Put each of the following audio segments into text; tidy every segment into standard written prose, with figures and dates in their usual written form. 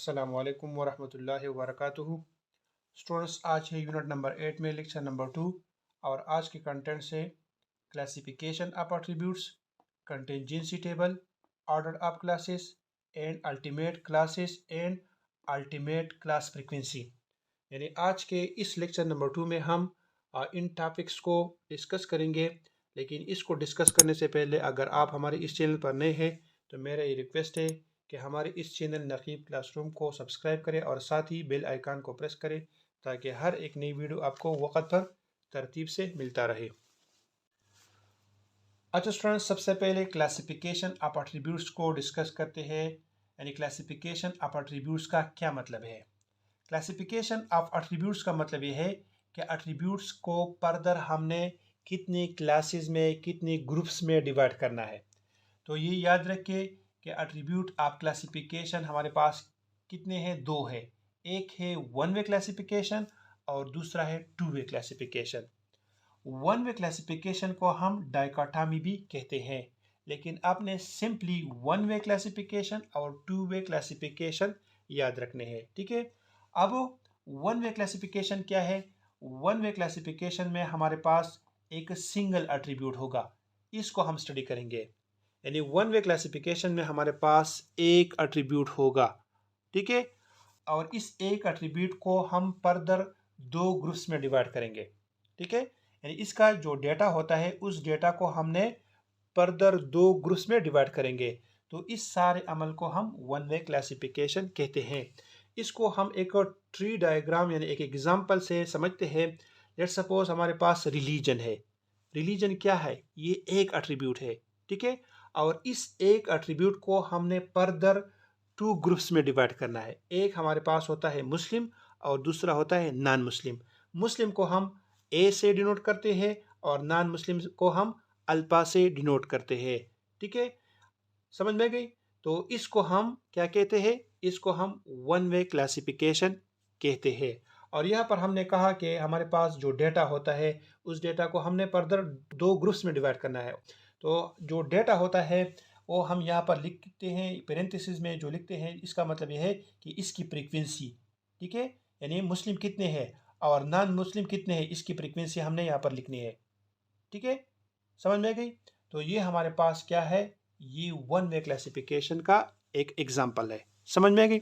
अस्सलामु अलैकुम वरहमतुल्लाहि वबरकातुहू। स्टूडेंट्स, आज है यूनिट नंबर 8 में लेक्चर नंबर 2 और आज के कंटेंट से classification of attributes, contingency table, order of classes and ultimate classes and ultimate class frequency. यानी आज के इस लेक्चर नंबर 2 में हम इन टॉपिक्स को डिस्कस करेंगे। लेकिन इसको डिस्कस करने से पहले अगर आप हमारे इस चैनल पर नए हैं तो मेरा ये रिक्वेस्ट है कि हमारे इस चैनल नकीब क्लासरूम को सब्सक्राइब करें और साथ ही बेल आइकन को प्रेस करें ताकि हर एक नई वीडियो आपको वक्त पर तरतीब से मिलता रहे। अच्छा स्टूडेंट्स, सबसे पहले क्लासिफिकेशन ऑफ एट्रीब्यूट्स को डिस्कस करते हैं। यानी क्लासिफिकेशन ऑफ एट्रीब्यूट्स का क्या मतलब है। क्लासिफिकेशन ऑफ एट्रीब्यूट्स का मतलब ये है कि एट्रीब्यूट्स को फर्दर हमने कितनी क्लासेस में, कितनी ग्रुप्स में डिवाइड करना है। तो ये याद रखिए कि एट्रीब्यूट ऑफ क्लासिफिकेशन हमारे पास कितने हैं, दो है। एक है वन वे क्लासिफिकेशन और दूसरा है two way classification. One way classification को हम डाइकोटॉमी भी कहते हैं, लेकिन आपने सिंपली वन वे क्लासिफिकेशन और टू वे क्लासिफिकेशन याद रखने हैं। ठीक है। अब वन वे क्लासिफिकेशन क्या है। वन वे क्लासिफिकेशन में हमारे पास एक सिंगल एट्रीब्यूट होगा, इसको हम स्टडी करेंगे। यानी वन वे क्लासिफिकेशन में हमारे पास एक एट्रीब्यूट होगा। ठीक है। और इस एक एट्रीब्यूट को हम फर्दर दो ग्रुप्स में डिवाइड करेंगे। ठीक है। यानी इसका जो डेटा होता है उस डेटा को हमने फर्दर दो ग्रुप्स में डिवाइड करेंगे। तो इस सारे अमल को हम वन वे क्लासिफिकेशन कहते हैं। इसको हम एक ट्री डायग्राम यानी एक एग्जाम्पल से समझते हैं। लेट्स सपोज हमारे पास रिलीजन है। रिलीजन क्या है, ये एक एट्रीब्यूट है। ठीक है। और इस एक एट्रीब्यूट को हमने फर्दर टू ग्रुप्स में डिवाइड करना है। एक हमारे पास होता है मुस्लिम और दूसरा होता है नॉन मुस्लिम। मुस्लिम को हम ए से डिनोट करते हैं और नॉन मुस्लिम को हम अल्फा से डिनोट करते हैं। ठीक है, समझ में गई। तो इसको हम क्या कहते हैं, इसको हम वन वे क्लासिफिकेशन कहते हैं। और यहाँ पर हमने कहा कि हमारे पास जो डेटा होता है उस डेटा को हमने फर्दर दो ग्रुप्स में डिवाइड करना है। तो जो डेटा होता है वो हम यहाँ पर लिखते हैं पेरेंथेसिस में। जो लिखते हैं इसका मतलब यह है कि इसकी फ्रीक्वेंसी। ठीक है। यानी मुस्लिम कितने हैं और नॉन मुस्लिम कितने हैं, इसकी फ्रीक्वेंसी हमने यहाँ पर लिखनी है। ठीक है, समझ में गई। तो ये हमारे पास क्या है, ये वन वे क्लासिफिकेशन का एक एग्जाम्पल है। समझ में गई।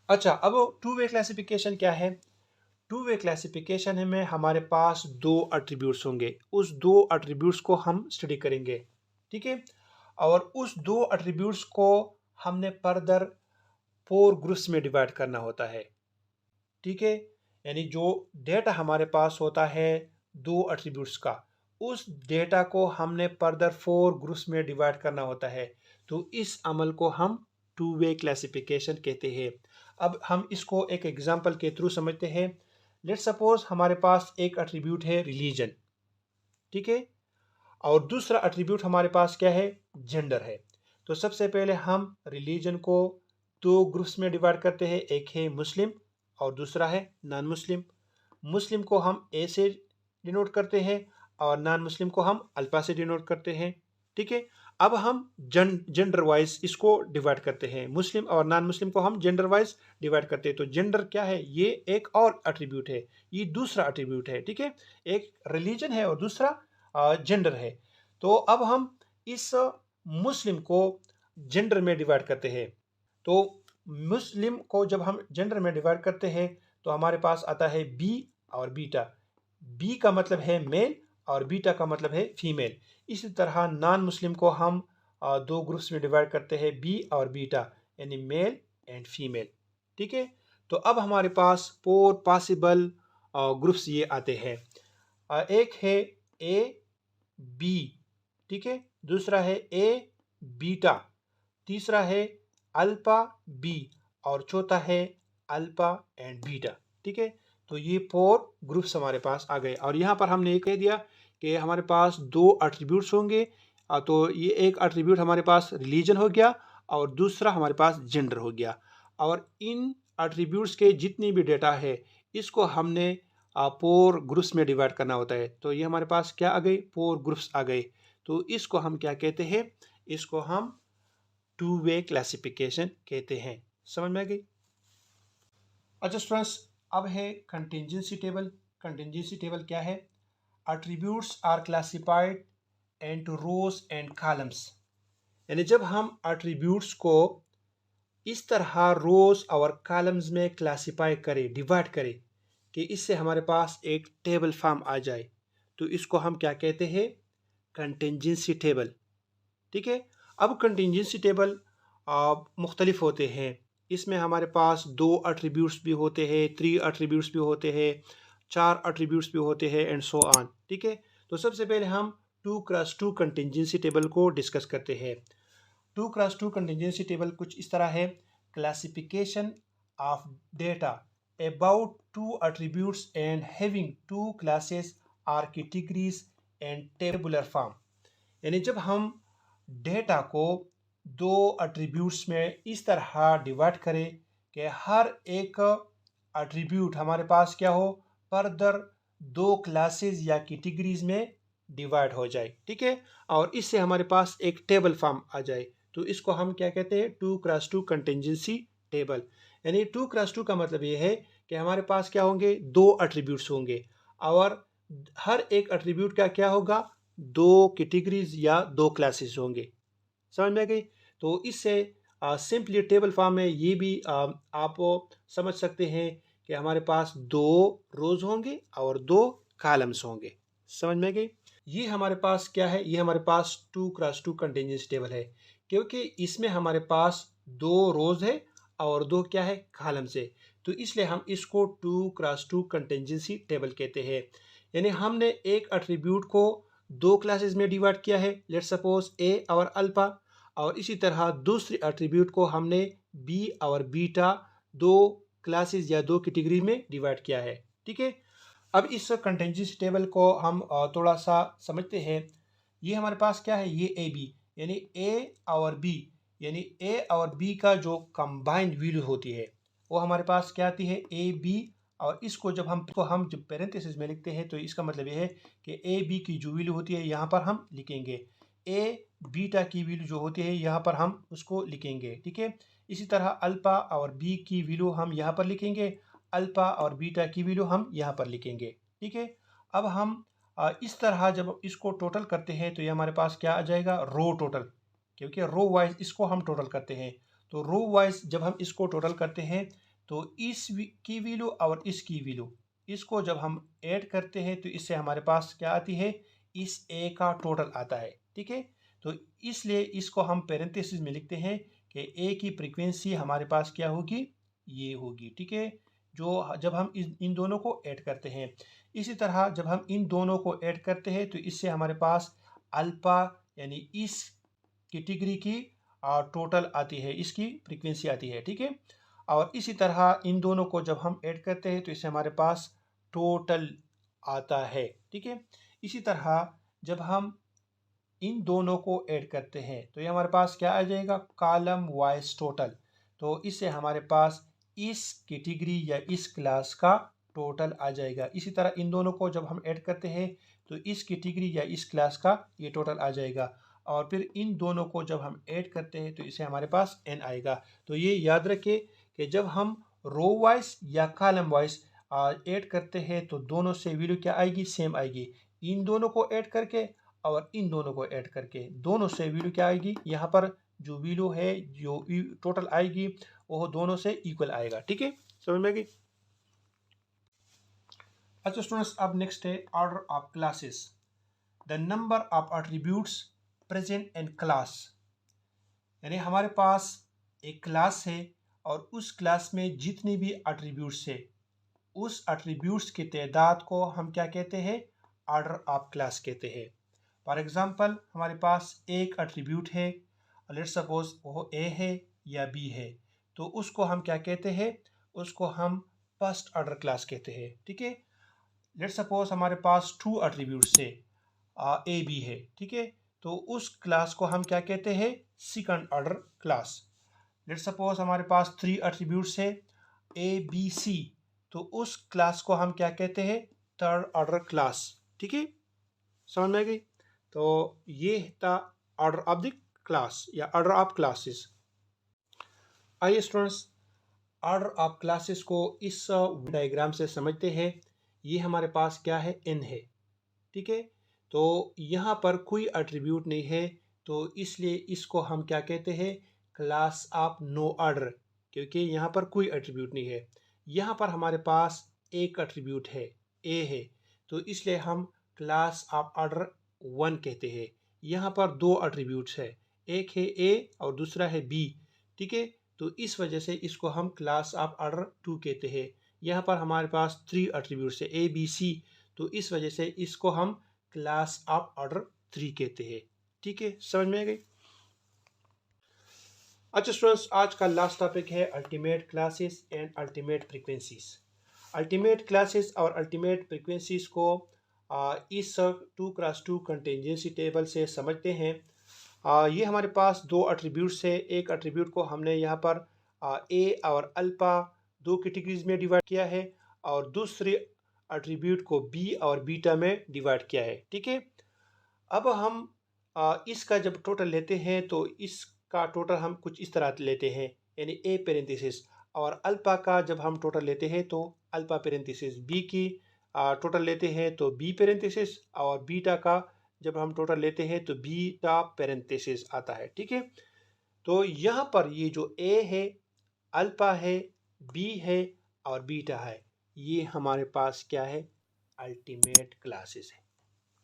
अच्छा, अब टू वे क्लासिफिकेशन क्या है। टू वे क्लासिफिकेशन में हमारे पास दो एट्रीब्यूट्स होंगे, उस दो एट्रीब्यूट्स को हम स्टडी करेंगे। ठीक है। और उस दो एट्रीब्यूट्स को हमने फर्दर फोर ग्रुप्स में डिवाइड करना होता है। ठीक है। यानी जो डेटा हमारे पास होता है दो एट्रीब्यूट्स का, उस डेटा को हमने फर्दर फोर ग्रुप्स में डिवाइड करना होता है। तो इस अमल को हम टू वे क्लासिफिकेशन कहते हैं। अब हम इसको एक एग्जांपल के थ्रू समझते हैं। लेट्स सपोज हमारे पास एक एट्रीब्यूट है रिलीजन। ठीक है। और दूसरा एट्रीब्यूट हमारे पास क्या है, जेंडर है। तो सबसे पहले हम रिलीजन को दो ग्रुप्स में डिवाइड करते हैं, एक है मुस्लिम और दूसरा है नॉन मुस्लिम। मुस्लिम को हम ए से डिनोट करते हैं और नॉन मुस्लिम को हम अल्फा से डिनोट करते हैं। ठीक है। अब हम जेंडर वाइज इसको डिवाइड करते हैं। मुस्लिम और नॉन मुस्लिम को हम जेंडर वाइज डिवाइड करते हैं। तो जेंडर क्या है, ये एक और एट्रीब्यूट है, ये दूसरा एट्रीब्यूट है। ठीक है। एक रिलीजन है और दूसरा जेंडर है। तो अब हम इस मुस्लिम को जेंडर में डिवाइड करते हैं। तो मुस्लिम को जब हम जेंडर में डिवाइड करते हैं तो हमारे पास आता है बी और बीटा। बी का मतलब है मेल और बीटा का मतलब है फीमेल। इसी तरह नॉन मुस्लिम को हम दो ग्रुप्स में डिवाइड करते हैं, बी और बीटा, यानी मेल एंड फीमेल। ठीक है। तो अब हमारे पास फोर पॉसिबल ग्रुप्स ये आते हैं। एक है ए बी। ठीक है। दूसरा है ए बीटा, तीसरा है अल्फा बी और चौथा है अल्फा एंड बीटा। ठीक है। तो ये फोर ग्रुप्स हमारे पास आ गए। और यहाँ पर हमने ये कह दिया कि हमारे पास दो एट्रीब्यूट्स होंगे। तो ये एक एट्रीब्यूट हमारे पास रिलीजन हो गया और दूसरा हमारे पास जेंडर हो गया। और इन एट्रीब्यूट्स के जितनी भी डेटा है इसको हमने फोर ग्रुप्स में डिवाइड करना होता है। तो ये हमारे पास क्या आ गए, फोर ग्रुप्स आ गए। तो इसको हम क्या कहते हैं, इसको हम टू वे क्लासिफिकेशन कहते हैं। समझ में आ गई। अच्छा स्टूडेंट्स, अब है कंटिंजेंसी टेबल। कंटिंजेंसी टेबल क्या है? Attributes are classified into rows and columns. यानी जब हम अट्रीब्यूट्स को इस तरह रोज और कॉलम्स में क्लासिफाई करें, डिवाइड करें कि इससे हमारे पास एक टेबल फॉर्म आ जाए, तो इसको हम क्या कहते हैं? Contingency table. ठीक है। अब कंटिंजेंसी टेबल मुख्तलिफ होते हैं। इसमें हमारे पास 2 अट्रीब्यूट्स भी होते हैं, 3 अट्रीब्यूट्स भी होते हैं, 4 अट्रीब्यूट्स भी होते हैं एंड सो ऑन। ठीक है। तो सबसे पहले हम 2x2 कंटिंजेंसी टेबल को डिस्कस करते हैं। 2x2 कंटिंजेंसी टेबल कुछ इस तरह है। Classification of data about 2 attributes and having 2 classes or categories and tabular form। यानी जब हम डेटा को 2 एट्रीब्यूट्स में इस तरह डिवाइड करें कि हर एक एट्रीब्यूट हमारे पास क्या हो, फर्दर 2 क्लासेस या कैटेगरीज में डिवाइड हो जाए। ठीक है। और इससे हमारे पास एक टेबल फॉर्म आ जाए, तो इसको हम क्या कहते हैं? 2x2 contingency table. यानी 2x2 का मतलब ये है कि हमारे पास क्या होंगे? 2 एट्रीब्यूट्स होंगे और हर एक एट्रीब्यूट का क्या होगा? 2 कैटेगरीज या 2 क्लासेस होंगे। समझ में आ गई। तो इससे सिंपली टेबल फॉर्म में ये भी आप समझ सकते हैं कि हमारे पास 2 रोज होंगे और 2 कॉलम्स होंगे। समझ में आ गई। ये हमारे पास क्या है? ये हमारे पास 2x2 कंटिंजेंसी टेबल है, क्योंकि इसमें हमारे पास 2 रोज है और 2 क्या है? कॉलम्स है। तो इसलिए हम इसको 2x2 कंटिंजेंसी टेबल कहते हैं। यानी हमने एक एट्रीब्यूट को 2 क्लासेस में डिवाइड किया है, लेट्स सपोज ए और अल्फा, और इसी तरह दूसरी एट्रीब्यूट को हमने बी और बीटा 2 क्लासेस या 2 कैटेगरी में डिवाइड किया है। ठीक है। अब इस कंटिंजेंसी टेबल को हम थोड़ा सा समझते हैं। ये हमारे पास क्या है? ये ए बी, यानी ए और बी, यानी ए और बी का जो कंबाइंड वैल्यू होती है वो हमारे पास क्या आती है? A B. और इसको जब जब पेरेंथेसिस में लिखते हैं तो इसका मतलब ये है कि ए बी की जो वैल्यू होती है यहाँ पर हम लिखेंगे, ए बीटा की वैल्यू जो होती है यहाँ पर हम उसको लिखेंगे। ठीक है। इसी तरह अल्फा और बी की वैल्यू हम यहाँ पर लिखेंगे, अल्फा और बीटा की वैल्यू हम यहाँ पर लिखेंगे। ठीक है। अब हम इस तरह जब इसको टोटल करते हैं तो ये हमारे पास क्या आ जाएगा? रो टोटल, क्योंकि रो वाइज इसको हम टोटल करते हैं। तो रो वाइज जब हम इसको टोटल करते हैं तो की वैल्यू और इसकी वैल्यू, इसको जब हम ऐड करते हैं तो इससे हमारे पास क्या आती है? इस ए का टोटल आता है। ठीक है। तो इसलिए इसको हम पेरेंथेसिस में लिखते हैं कि ए की फ्रीक्वेंसी हमारे पास क्या होगी? ये होगी। ठीक है। जो जब हम इन दोनों को ऐड करते हैं, इसी तरह जब हम इन दोनों को ऐड करते हैं तो इससे हमारे पास अल्फा यानी इस कैटेगरी की टोटल आती है, इसकी फ्रीक्वेंसी आती है। ठीक है। और इसी तरह इन दोनों को जब हम ऐड करते हैं तो इससे हमारे पास टोटल आता है। ठीक है। इसी तरह जब हम इन दोनों को ऐड करते हैं तो ये हमारे पास क्या आ जाएगा? Column wise total. तो इससे हमारे पास इस कैटेगरी या इस क्लास का टोटल आ जाएगा। इसी तरह इन दोनों को जब हम ऐड करते हैं तो इस कैटेगरी या इस क्लास का ये टोटल आ जाएगा। और फिर इन दोनों को जब हम ऐड करते हैं तो इसे हमारे पास n आएगा। तो ये याद रखें कि जब हम रो वाइज या कॉलम वाइज ऐड करते हैं तो दोनों से वैल्यू क्या आएगी? सेम आएगी। इन दोनों को ऐड करके और इन दोनों को ऐड करके दोनों से वैल्यू क्या आएगी? यहाँ पर जो वैल्यू है, जो टोटल आएगी, वो दोनों से इक्वल आएगा। ठीक है। समझ में आ गई। अच्छा स्टूडेंट्स, अब नेक्स्ट है order of classes. The number of attributes present in class. यानी हमारे पास एक क्लास है और उस क्लास में जितनी भी एट्रीब्यूट्स है, उस एट्रीब्यूट्स की तादाद को हम क्या कहते हैं? ऑर्डर ऑफ क्लास कहते हैं। फॉर एग्जांपल हमारे पास एक एट्रीब्यूट है, लेट्स सपोज वो ए है या बी है, तो उसको हम क्या कहते हैं? उसको हम फर्स्ट ऑर्डर क्लास कहते हैं। ठीक है। लेट्स सपोज हमारे पास 2 एट्रीब्यूट्स है, ए बी है। ठीक है। तो उस क्लास को हम क्या कहते हैं? Second order class. Let's suppose हमारे पास 3 एट्रीब्यूट्स है, ए बी सी, तो उस क्लास को हम क्या कहते हैं? Third order class. ठीक है। समझ में आ गई। तो ये था ऑर्डर ऑफ द क्लास या ऑर्डर ऑफ क्लासेस। आइए स्टूडेंट्स, ऑर्डर ऑफ क्लासेस को इस डायग्राम से समझते हैं। ये हमारे पास क्या है, n है, ठीक है। तो यहाँ पर कोई एट्रीब्यूट नहीं है, तो इसलिए इसको हम क्या कहते हैं, क्लास ऑफ नो ऑर्डर, क्योंकि यहाँ पर कोई एट्रीब्यूट नहीं है। यहाँ पर हमारे पास एक एट्रीब्यूट है, a है, तो इसलिए हम क्लास ऑफ ऑर्डर 1 कहते हैं। यहाँ पर दो एट्रीब्यूट्स है, एक है a और दूसरा है b, ठीक है। तो इस वजह से इसको हम क्लास ऑफ ऑर्डर 2 कहते हैं। यहाँ पर हमारे पास 3 एट्रीब्यूट्स है, a b c, तो इस वजह से इसको हम क्लास ऑफ ऑर्डर 3 कहते हैं, ठीक है। समझ में आ गई। अच्छा स्टूडेंट्स, आज का लास्ट टॉपिक है ultimate classes and ultimate frequencies. Ultimate classes और अल्टीमेट फ्रीक्वेंसीज को इस 2x2 कंटिजेंसी टेबल से समझते हैं। ये हमारे पास दो एट्रीब्यूट्स है। एक एट्रीब्यूट को हमने यहाँ पर ए और अल्फा दो कैटेगरीज में डिवाइड किया है, और दूसरे एट्रीब्यूट को बी और बीटा में डिवाइड किया है, ठीक है। अब हम इसका जब टोटल लेते हैं तो इसका टोटल हम कुछ इस तरह लेते हैं, यानी ए पेरेंथेसिस, और अल्फा का जब हम टोटल लेते हैं तो अल्फा पेरेंथेसिस, बी की टोटल लेते हैं तो बी पेरेंथेसिस, और बीटा का जब हम टोटल लेते हैं तो बीटा पेरेंथेसिस आता है, ठीक है। तो यहाँ पर ये जो ए है, अल्फा है, बी है और बीटा है, ये हमारे पास क्या है, अल्टीमेट क्लासेस है,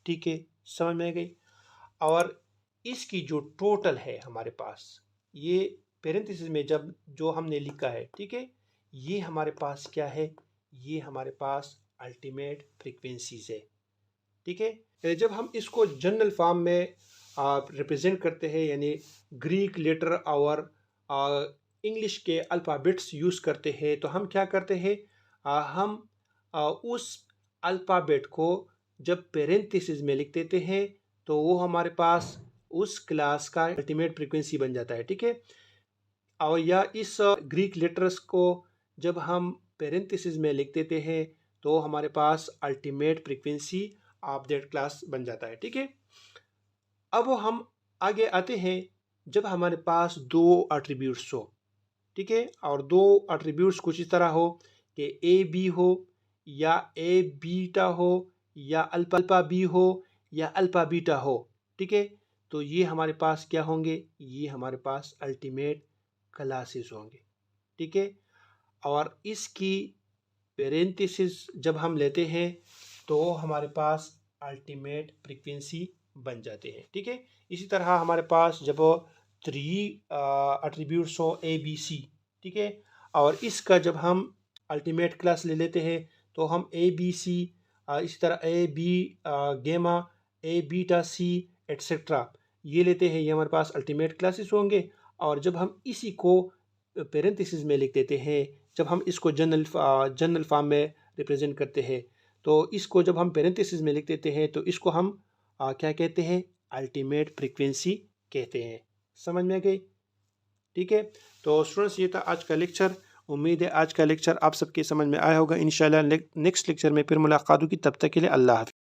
ठीक है। समझ में आ गई। और इसकी जो टोटल है हमारे पास, ये पेरेंथेसिस में जब जो हमने लिखा है, ठीक है, ये हमारे पास क्या है, ये हमारे पास अल्टीमेट फ्रीक्वेंसीज है, ठीक है। जब हम इसको जनरल फॉर्म में रिप्रेजेंट करते हैं, यानी ग्रीक लेटर और इंग्लिश के अल्फ़ाबेट्स यूज़ करते हैं, तो हम क्या करते हैं, हम उस अल्फ़ाबेट को जब पेरेंथेसिस में लिख देते हैं तो वो हमारे पास उस क्लास का अल्टीमेट फ्रीक्वेंसी बन जाता है, ठीक है। और या इस ग्रीक लेटर्स को जब हम पेरेंथेसिस में लिख देते हैं तो हमारे पास ultimate frequency of that class बन जाता है, ठीक है। अब हम आगे आते हैं, जब हमारे पास दो एट्रीब्यूट्स हो, ठीक है, और दो एट्रीब्यूट्स कुछ इस तरह हो कि ए बी हो, या ए बीटा हो, या अल्फा बी हो, या अल्फा बीटा हो, ठीक है। तो ये हमारे पास क्या होंगे, ये हमारे पास अल्टीमेट क्लासेस होंगे, ठीक है। और इसकी पेरेंथेसिस जब हम लेते हैं तो हमारे पास अल्टीमेट फ्रीक्वेंसी बन जाते हैं, ठीक है। इसी तरह हमारे पास जब 3 एट्रीब्यूट्स हो ए बी सी, ठीक है, और इसका जब हम अल्टीमेट क्लास ले लेते हैं तो हम ए बी सी, इसी तरह ए बी गेमा, ए बीटा सी एट्सेट्रा ये लेते हैं, ये हमारे पास अल्टीमेट क्लासेस होंगे। और जब हम इसी को पेरेंथेसिस में लिख देते हैं, जब हम इसको जनरल फॉर्म में रिप्रेजेंट करते हैं, तो इसको जब हम पेरेंथेसिस में लिख देते हैं तो इसको हम क्या कहते हैं, अल्टीमेट फ्रीक्वेंसी कहते हैं। समझ में आ गई, ठीक है। तो स्टूडेंट्स, ये था आज का लेक्चर। उम्मीद है आज का लेक्चर आप सबके समझ में आया होगा। इंशाल्लाह नेक्स्ट लेक्चर में फिर मुलाकात होगी, तब तक के लिए अल्लाह हाफ़िज़।